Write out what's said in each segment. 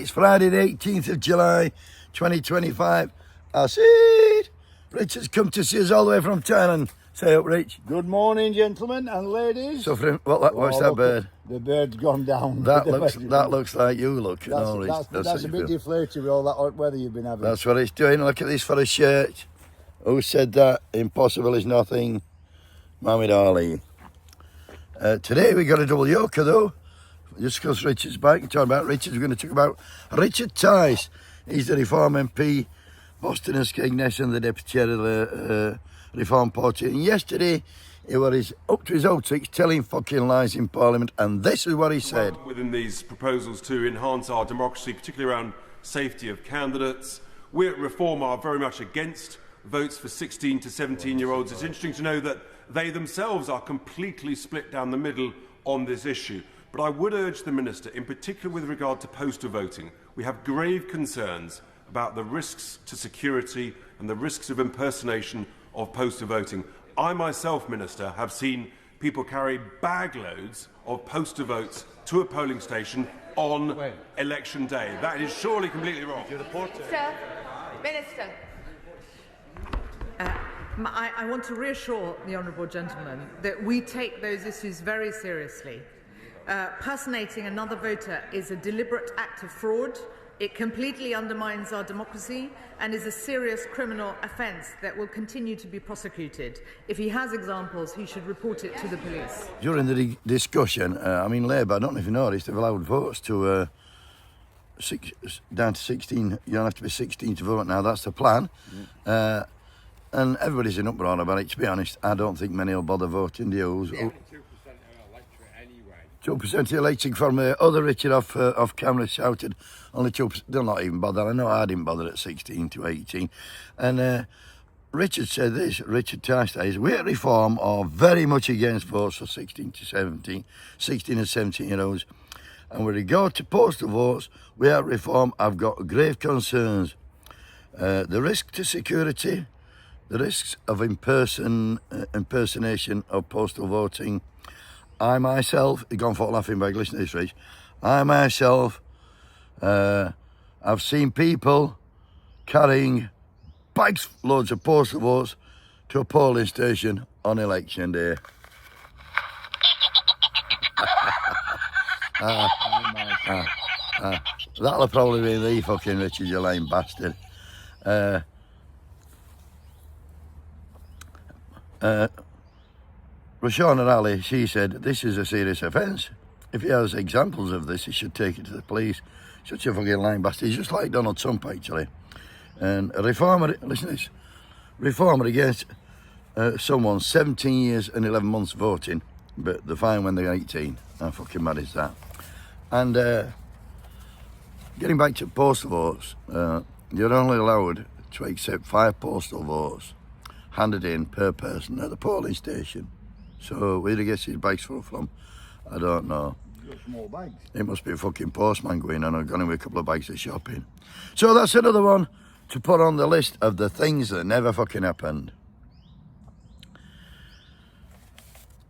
It's Friday the 18th of July, 2025. I see Richard's come to see us all the way from Thailand. Say up, Rich. Good morning, gentlemen and ladies. Suffering. What's that bird? The bird's gone down. That looks like you look. That's a bit deflated with all that hot weather you've been having. That's what it's doing. Look at this for a shirt. Who said that? Impossible is nothing. Muhammad Ali. Today we got a double yoker though. Just because Richard's back, talking about Richard, we're going to talk about Richard Tice. He's the Reform MP, Boston and Skegness, and the Deputy Chair of the Reform Party. And yesterday, he was up to his old tricks, telling fucking lies in Parliament, and this is what he said. Within these proposals to enhance our democracy, particularly around safety of candidates, we at Reform are very much against votes for 16 to 17-year-olds. It's interesting to know that they themselves are completely split down the middle on this issue. But I would urge the Minister, in particular with regard to postal voting, we have grave concerns about the risks to security and the risks of impersonation of postal voting. I myself, Minister, have seen people carry bag loads of postal votes to a polling station on election day. That is surely completely wrong. Minister. I want to reassure the honourable gentleman that we take those issues very seriously. Personating another voter is a deliberate act of fraud. It completely undermines our democracy and is a serious criminal offence that will continue to be prosecuted. If he has examples, he should report it to the police. During the discussion, Labour, I don't know if you noticed, they've allowed votes to down to 16. You don't have to be 16 to vote now. That's the plan. And everybody's in uproar about it. To be honest, I don't think many will bother voting. The O's. 2% of the electric from other Richard off camera shouted, only 2%, they'll not even bother. I know I didn't bother at 16 to 18. And Richard said this, Richard Tice says, we at Reform are very much against votes for 16 to 17, 16 and 17-year-olds. And with regard to postal votes, we at Reform have got grave concerns. The risk to security, the risks of impersonation of postal voting. I myself, you've gone for laughing bag, listen to this, Rich. I myself have seen people carrying bags loads of postal votes to a polling station on election day. That'll probably be the fucking Richard, you lame bastard. Rashona Ali, she said, this is a serious offence. If he has examples of this, he should take it to the police. Such a fucking lying bastard. He's just like Donald Trump, actually. And a reformer, listen to this, reformer against someone 17 years and 11 months voting, but they're fine when they're 18. How fucking mad is that? And getting back to postal votes, you're only allowed to accept 5 postal votes handed in per person at the polling station. So where he gets his bags full from, I don't know. Small bags. It must be a fucking postman going on and gone with a couple of bags of shopping. So that's another one to put on the list of the things that never fucking happened.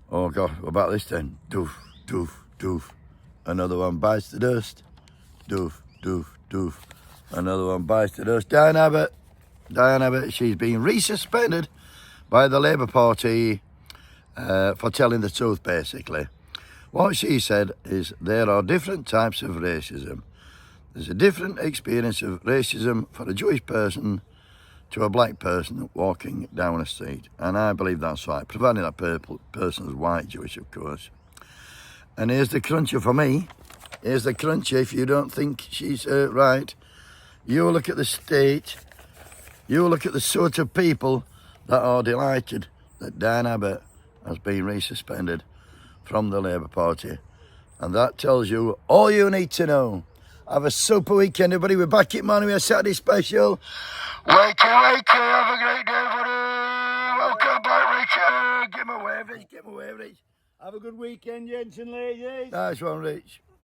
Oh God, what about this then? Doof, doof, doof. Another one bites the dust. Doof, doof, doof. Another one bites the dust. Diane Abbott, she's been resuspended by the Labour Party for telling the truth, basically. What she said is there are different types of racism. There's a different experience of racism for a Jewish person to a black person walking down a street. And I believe that's right, providing that person is white Jewish, of course. And here's the cruncher for me. Here's the cruncher if you don't think she's right. You look at the state. You look at the sort of people that are delighted that Diane Abbott has been resuspended from the Labour Party. And that tells you all you need to know. Have a super weekend, everybody. We're back at morning with a Saturday special. Wakey, wakey. Have a great day, buddy. Welcome back, Richard. Give him a wave, Rich. Give him a wave, Rich. Have a good weekend, gents and ladies. Nice one, Rich.